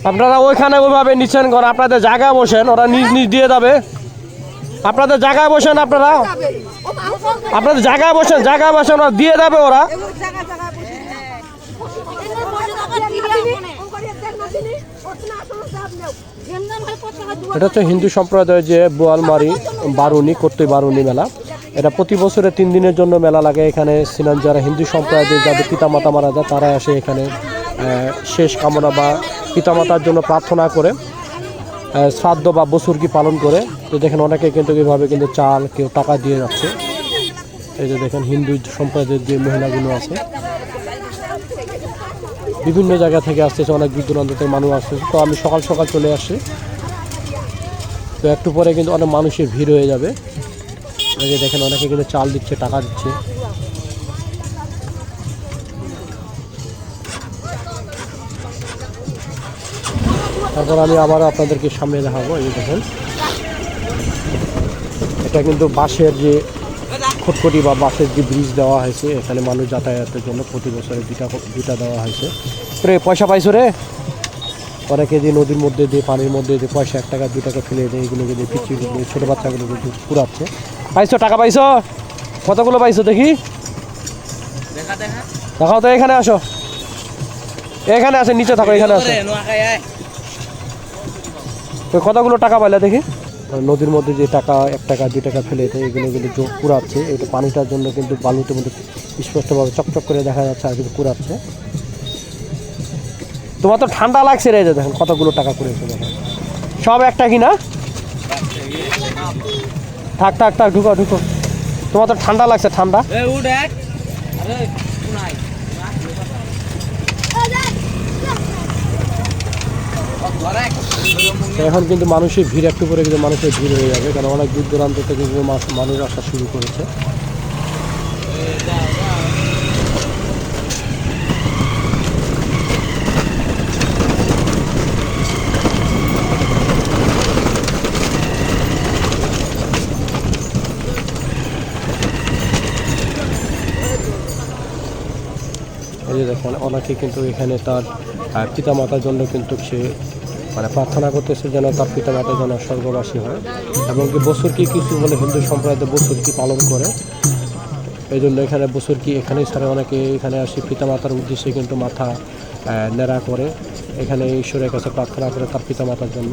আপনারা ওইখানে ওইভাবে নিচ্ছেন কোন আপনাদের জায়গায় বসেন, ওরা নিজ নিজ দিয়ে যাবে। আপনাদের জায়গায় বসেন, আপনারা আপনাদের জায়গায় বসেন, জায়গায় বসেন, ওরা দিয়ে যাবে ওরা। এটা হচ্ছে হিন্দু সম্প্রদায়ের যে বোয়ালমারি বারুনি করতে বারুনি মেলা। এটা প্রতি বছরে 3 দিনের জন্য মেলা লাগে এখানে। সিনান যারা হিন্দু সম্প্রদায়ের যাদের পিতামাতা মারা যায় তারা আসে এখানে শেষ কামনা বা পিতামাতার জন্য প্রার্থনা করে শ্রাদ্ধ বা বছরকি পালন করে। তো দেখেন অনেকে কিন্তু এইভাবে কিন্তু চাল, কেউ টাকা দিয়ে যাচ্ছে। এই যে দেখেন হিন্দু সম্প্রদায়ের যে মহিলাগুলো আছে বিভিন্ন জায়গা থেকে আসতেছে, অনেক দূর দূরান্ত থেকে মানুষ আসতেছে। তো আমি সকাল সকাল চলে আসছি, তো একটু পরে কিন্তু অনেক মানুষের ভিড় হয়ে যাবে। এই যে দেখেন অনেকে কিন্তু চাল দিচ্ছে, টাকা দিচ্ছে। তারপর আমি আবার আপনাদেরকে সামনে দেখাবো। এই যে দেখেন এটা কিন্তু বাঁশের যে খটখটি বা বাঁশের যে ব্রিজ দেওয়া হয়েছে, এখানে মানুষ যাতায়াতের জন্য প্রতি বছরে দুটা দেওয়া হয়েছে। রে পয়সা পাইছো রে? অনেকে যে নদীর মধ্যে দিয়ে পানির মধ্যে যে পয়সা 1 টাকা 2 টাকা ফেলে দেয়, এগুলোকে যে পিছিয়ে ছোটো বাচ্চাগুলো কিন্তু পুরাচ্ছে। পাইছো? টাকা পাইছো? কতগুলো পাইছো দেখি? দেখাও তো, এখানে আসো, এখানে আসে, নিচে থাকো, এখানে আসো। কতগুলো টাকা পাইলা দেখি? নদীর মধ্যে যে টাকা 1 টাকা 2 টাকা ফেলে দেয়, এগুলো কিন্তু পুরাচ্ছে। এটা পানিটার জন্য কিন্তু বালুতে মধ্যে স্পষ্টভাবে চকচক করে দেখা যাচ্ছে, আর কিন্তু পুরাচ্ছে। তোমার তো ঠান্ডা লাগছে রে, দেখেন কতগুলো টাকা করেছে দেখেন। সব একটা কিনা? থাক থাক থাক, ঢুকো ঢুকো। তোমার তো ঠান্ডা লাগছে, ঠান্ডা। এখন কিন্তু মানুষের ভিড় একটু করে কিন্তু মানুষের ভিড় হয়ে যাবে, কারণ অনেক দূর দূরান্ত থেকে কিন্তু মানুষ আসা শুরু করেছে। এই যে দেখেন অনেকে কিন্তু এখানে তার পিতামাতার জন্য কিন্তু সে মানে প্রার্থনা করতেছে যেন তার পিতামাতা যেন স্বর্গবাসী হয়, এবং কি বছরকি কিছু বলে হিন্দু সম্প্রদায় বছরকি পালন করে। এই জন্য এখানে বছরকি এখানেই ছাড়ে অনেকে এখানে আসে পিতামাতার উদ্দেশ্যে কিন্তু মাথা নেড়া করে, এখানে ঈশ্বরের কাছে প্রার্থনা করে তার পিতামাতার জন্য।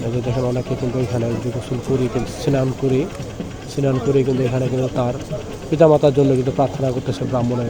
এই যে দেখেন অনেকে কিন্তু এখানে গোসল করি কিন্তু স্নান করে কিন্তু এখানে কিন্তু তার পিতামাতার জন্য কিন্তু প্রার্থনা করতেছে ব্রাহ্মণের।